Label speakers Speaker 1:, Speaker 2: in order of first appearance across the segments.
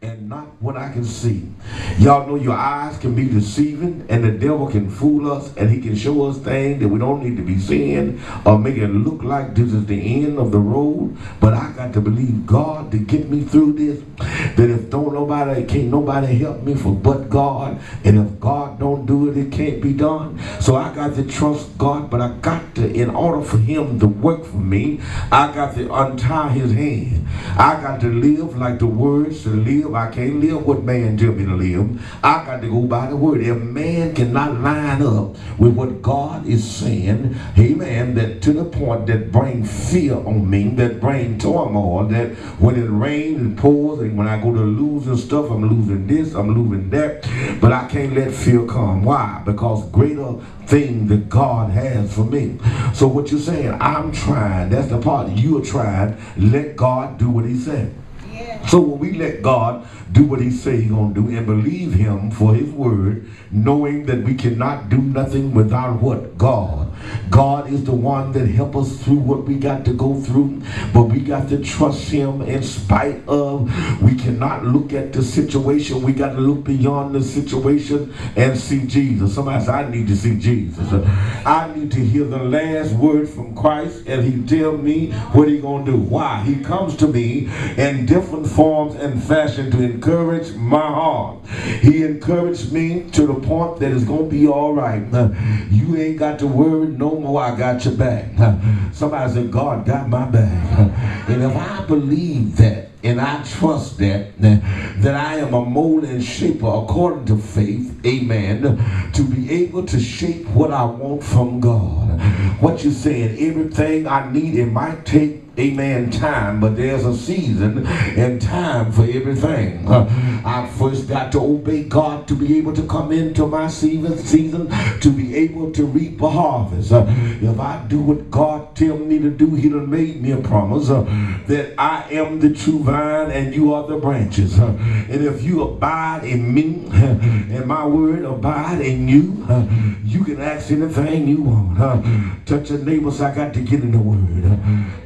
Speaker 1: and not what I can see. Y'all know your eyes can be deceiving, and the devil can fool us, and he can show us things that we don't need to be seeing, or make it look like this is the end of the road. But I got to believe God to get me through this. That if can't nobody help me for but God, and if God don't do it, it can't be done. So I got to trust God, but I got to, in order for Him to work for me, I got to untie His hand. I got to live like the Word should live. I can't live what man tell me to live. I got to go by the Word. If man cannot line up with what God is saying, amen, that to the point that bring fear on me, that bring turmoil, that when it rains and pours, and when I go to losing stuff, I'm losing this, I'm losing that, but I can't let fear come. Why? Because greater thing that God has for me. So what you're saying, I'm trying, that's the part. You are trying, let God do what He said. So when we let God do what He say He's going to do and believe Him for His word, knowing that we cannot do nothing without what? God. God is the one that help us through what we got to go through, but we got to trust Him in spite of. We cannot look at the situation. We got to look beyond the situation and see Jesus. Somebody said, I need to see Jesus. I need to hear the last word from Christ, and He tell me what He going to do. Why? He comes to me in different forms and fashion to encourage my heart. He encouraged me to the point that it's going to be all right. You ain't got to worry no more. I got your back. Somebody said, God got my back. And if I believe that, and I trust that I am a mold and shaper according to faith, amen, to be able to shape what I want from God. What you're saying, everything I need, it might take, amen, time, but there's a season and time for everything. I first got to obey God to be able to come into my season to be able to reap a harvest. If I do what God tell me to do, He done made me a promise that I am the true vine and you are the branches. And if you abide in me and my word abide in you, you can ask anything you want. Touch your neighbors. I got to get in the word.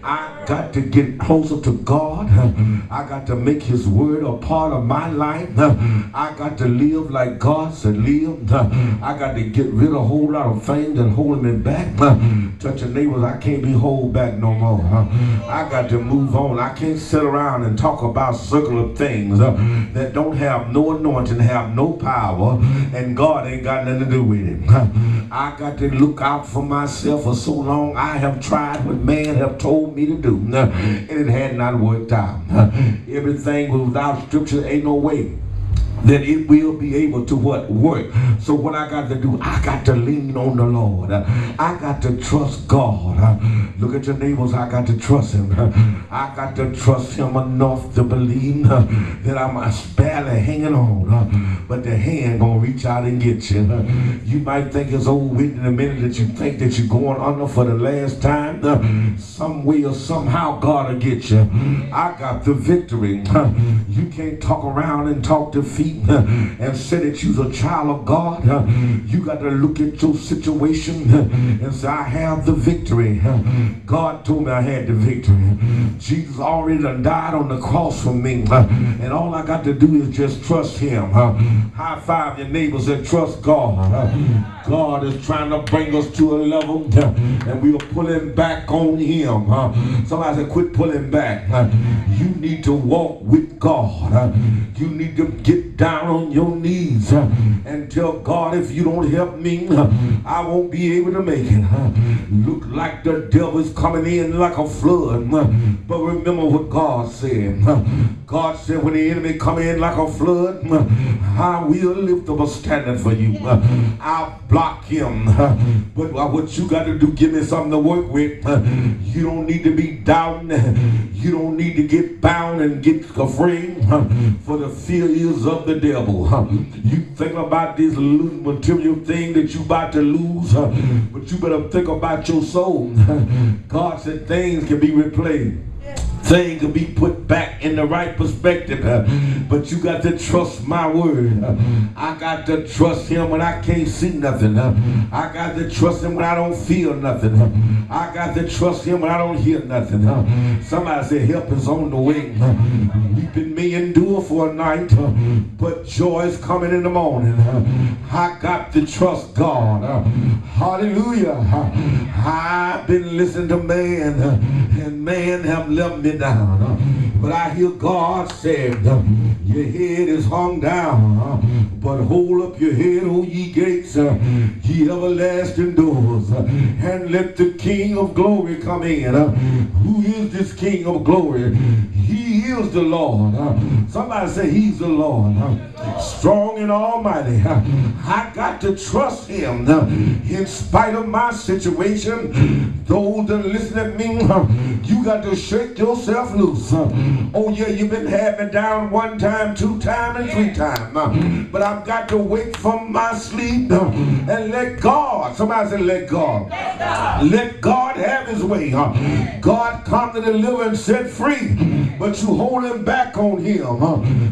Speaker 1: I got to get closer to God. I got to make His word a part of my life. I got to live like God said live. I got to get rid of a whole lot of things that holding me back. Touch your neighbors. I can't be held back no more. I got to move on. I can't sit around and talk about circular things that don't have no anointing, have no power, and God ain't got nothing to do with it. I got to look out for myself. For so long I have tried what man have told me to do, and it had not worked out. Everything without scripture, ain't no way that it will be able to what? Work. So what I got to do, I got to lean on the Lord. I got to trust God. Look at your neighbors. I got to trust Him. I got to trust Him enough to believe that I'm barely hanging on, but the hand gonna reach out and get you. You might think it's over with in a minute that you think that you're going under for the last time. Some way or somehow God will get you. I got the victory. You can't talk around and talk defeat and say that you're a child of God. You got to look at your situation and say, I have the victory. God told me I had the victory. Jesus already done died on the cross for me, and all I got to do is just trust Him. High five your neighbors and trust God. God is trying to bring us to a level, and we are pulling back on Him. Somebody said, quit pulling back. You need to walk with God. You need to get down on your knees and tell God, if you don't help me, I won't be able to make it. Look like the devil is coming in like a flood, but remember what God said. God said, when the enemy come in like a flood, I will lift up a standard for you. I'll block him. But what you got to do, give me something to work with. You don't need to be doubting. You don't need to get bound and get afraid, for the fear is of the devil. You think about this material thing that you about to lose, but you better think about your soul. God said things can be replaced. thing can be put back in the right perspective. But you got to trust my word. I got to trust him when I can't see nothing. I got to trust him when I don't feel nothing. I got to trust him when I don't hear nothing. Somebody said help is on the way. Weeping may endure for a night, but joy is coming in the morning. I got to trust God. Hallelujah. I've been listening to man, and man have let me down. But I hear God say, your head is hung down, but hold up your head, O ye gates, ye everlasting doors, and let the King of glory come in. Who is this King of glory? He is the Lord. Somebody say he's the Lord. Strong and almighty. I got to trust him in spite of my situation. Those that listen to me, you got to shake yourself loose. Oh yeah, you've been having down 1 time, 2 times, and 3 times. But I've got to wake from my sleep and let God, somebody say let God. Let God have his way. God come to deliver and set free, but you holding back on him.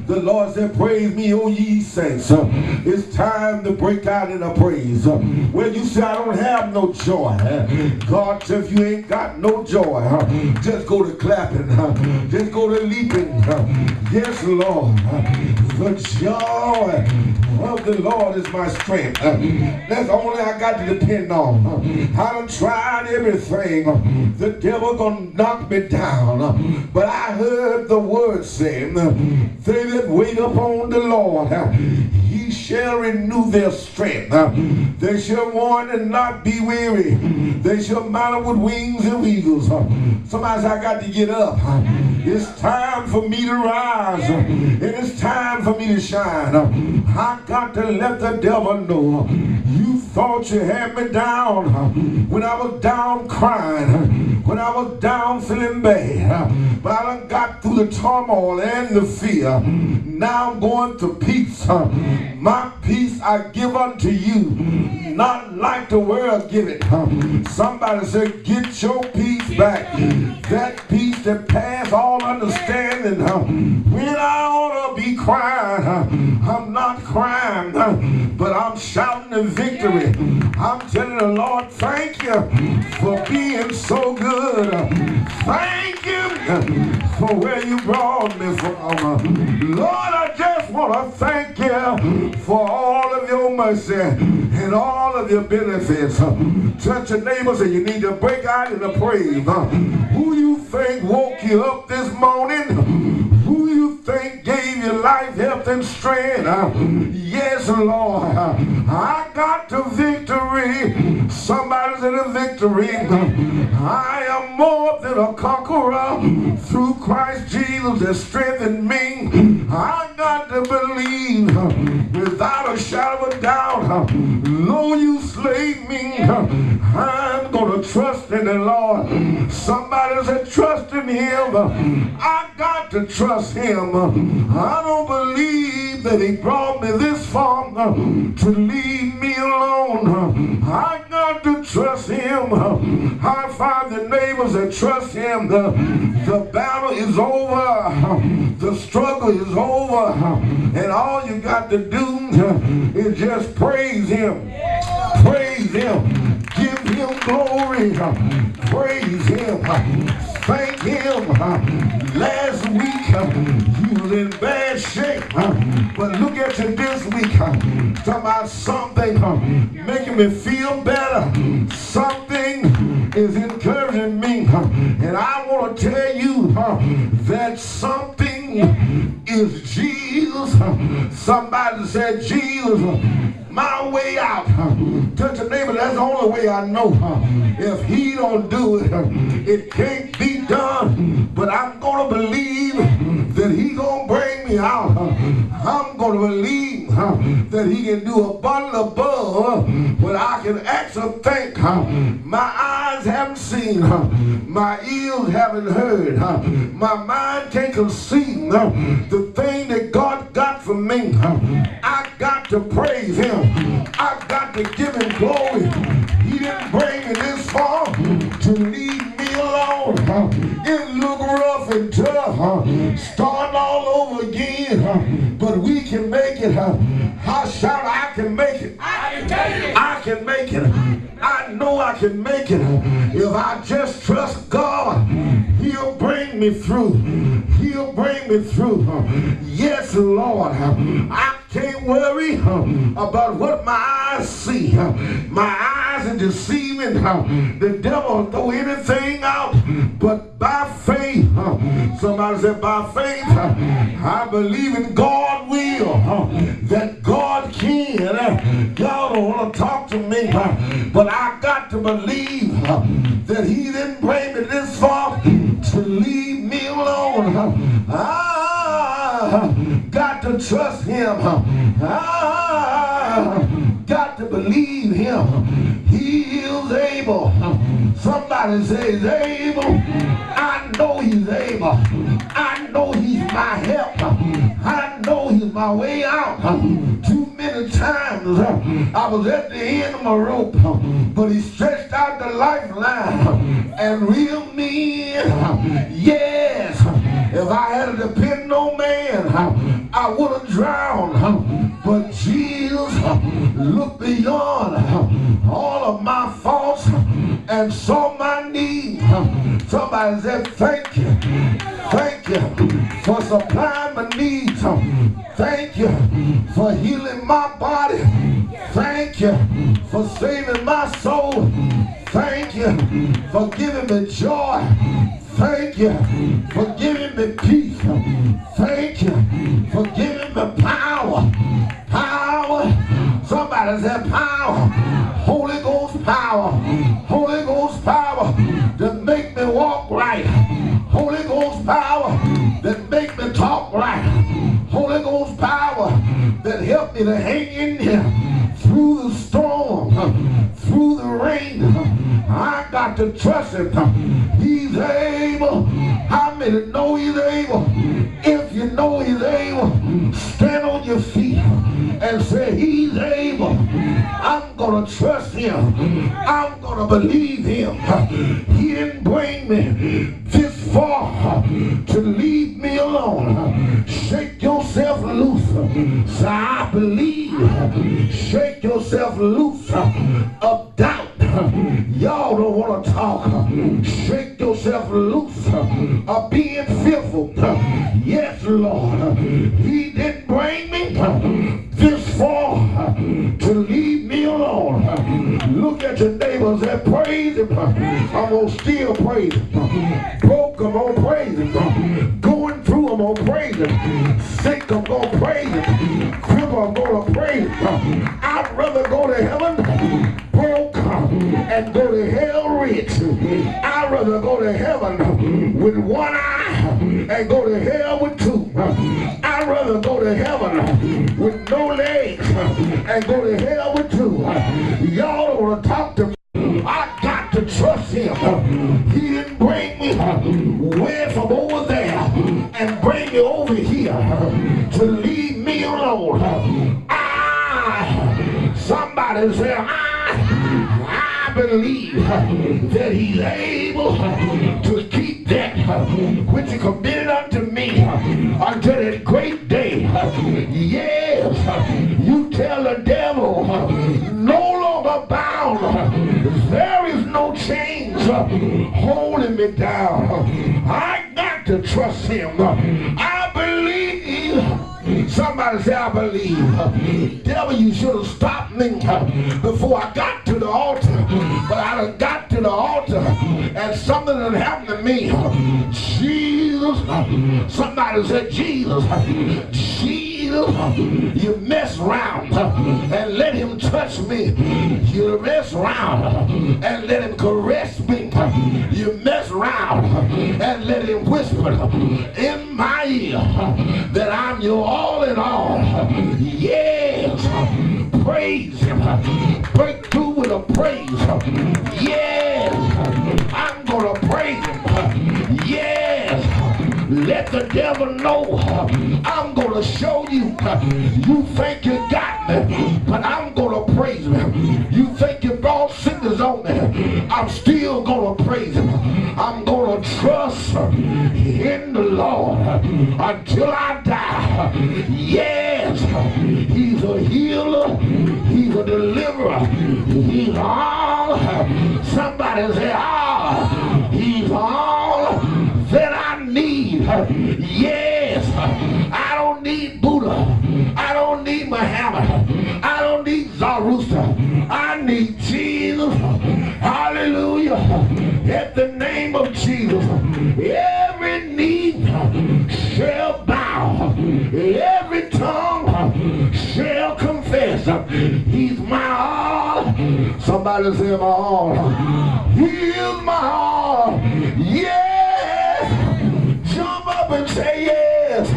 Speaker 1: The Lord said, praise me, O ye saints. It's time to break out in a praise. Well, you say, I don't have no joy. God said, if you ain't got no joy, just go to clapping. Just go to leaping. Yes, Lord. The joy of the Lord is my strength. That's only I got to depend on. I done tried everything. The devil gonna knock me down. But I heard the word say, they that wait upon the Lord, he shall renew their strength. They shall run and not be weary. They shall mount up with wings of eagles. Somebody said, I got to get up. It's time for me to rise. And it's time for me to shine. I got to let the devil know. You thought you had me down when I was down crying, when I was down feeling bad. But I done got through the turmoil and the fear. Now I'm going to peace. My peace I give unto you, not like the world give it. Somebody said, get your peace back. That peace that passes all understanding. When I ought to be crying, I'm not crying, but I'm shouting the victory. I'm telling the Lord, thank you for being so good. Thank you for where you brought me from. Lord, I just want to thank you for all of your mercy and all of your benefits. Touch your neighbors and you need to break out in the praise. Who you think woke you up this morning? Who you think gave you life, health, and strength? Yes, Lord. I got the victory. Somebody's in a victory. I am more than a conqueror through Christ Jesus that strengthened me. I got to believe without a shadow of a doubt. Though you slay me, I'm going to trust in the Lord. Somebody said trust in him. I got to trust him. I don't believe that he brought me this far to leave me alone. I got to trust him. High five the neighbors and trust him. The battle is over. The struggle is over. And all you got to do is just praise him. Praise him. Give him glory. Praise him. Thank him. Last week you was in bad shape, but look at you this week. Talking about something making me feel better. Something is encouraging me, and I want to tell you that something is Jesus. Somebody said Jesus, my way out. Touch your neighbor, that's the only way I know. If he don't do it, it can't be done. But I'm going to believe that he going to bring me out. I'm going to believe that he can do abundantly above what I can actually think. My eyes haven't seen. My ears haven't heard. My mind can't conceive the thing that God got for me. I got to praise him. I got to give him glory. He didn't bring me this far to leave me alone. It looked rough rough and tough, starting all over again, but we can make it. I shout, I can make it. I can make it. I can make it. I know I can make it. If I just trust God, He'll bring me through. He'll bring me through. Yes, Lord. I can't worry about what my eyes see. My eyes are deceiving. The devil will throw anything out, but by faith, somebody said by faith, I believe in God will, that God can. Y'all don't want to talk to me, but I got to believe that He didn't bring me this far to leave me alone. I got to trust Him. I got to believe Him. He is able. Somebody say He's able. I know He's able. I know He's my help. I know He's my way out. Too many times I was at the end of my rope, but He stretched out the lifeline and reeled me in. Yes, if I had to depend on man, I would have drowned. But Jesus looked beyond all of my faults and saw my need. Somebody said, thank you. Thank you for supplying my needs. Thank you for healing my body. Thank you for saving my soul. Thank you for giving me joy. Thank you for giving me peace. Thank you for giving me power. Power. Somebody said power. Holy Ghost power. Holy Ghost power that make me walk right. Holy Ghost power that make me talk right. Holy Ghost power that help me to hang in there through the storm, through the rain. I got to trust Him. He's able. How many know He's able? If you know He's able, stand on your feet and say, He's able. I'm going to trust Him. I'm going to believe Him. He didn't bring me this far to leave me alone. Shake yourself loose. Say, I believe. Shake yourself loose of doubt. Y'all don't want to talk. Shake yourself loose of being fearful. Yes, Lord. He didn't bring me this far to leave me alone. Look at your neighbors and praise Him. I'm going to still praise Him. Broke, I'm going to praise Him. Going through, I'm going to praise Him. Sick, I'm going to praise Him. Cripple, I'm going to praise Him. I'd rather go to heaven broke and go to hell rich. I'd rather go to heaven with one eye and go to hell with two. I'd rather go to heaven with no legs and go to hell with two. Y'all don't want to talk to me. I got to trust Him. He didn't bring me way from over there and bring me over here to leave me alone. Somebody say, I believe that He's able to keep that which He committed unto me until that great day. Yes, you tell the devil, no longer bound. There is no chains holding me down. I got to trust Him. I believe. Somebody say, I believe. Devil, you should have stopped me before I got to the altar. But I done got to the altar and something done happened to me. Jesus. Somebody said, Jesus. Jesus. You mess around and let Him touch me. You mess around and let Him caress me. You mess around and let Him whisper in my ear that I'm your all in all. Yes, praise Him. Break through with a praise. Yes, I'm gonna praise Him. Yes, Let the devil know I'm going to show you. You think you got me, but I'm going to praise him. You think you brought sickness on me, I'm still going to praise him. I'm going to trust in the Lord until I die. Yes, he's a healer. He's a deliverer. He's all. Somebody say, he's all that I need. Yes, I don't need Buddha. I don't need Muhammad. I don't need Zoroaster. I need Jesus. Hallelujah. At the name of Jesus, every knee shall bow. Every tongue shall confess. He's my all. Somebody say my all. He is my all. Yes. Jump up and say yes.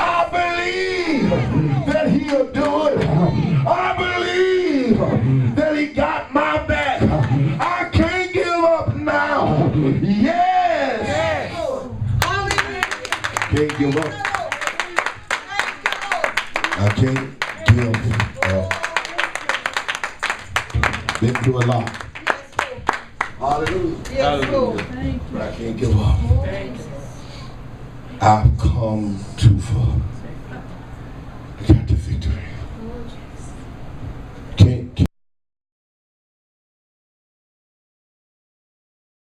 Speaker 1: I believe that he'll do it. I believe that he got my back. I can't give up now. Yes. Can't give up. I can't give up. Been through a lot. Hallelujah. Hallelujah. But I can't give up. I've come too far.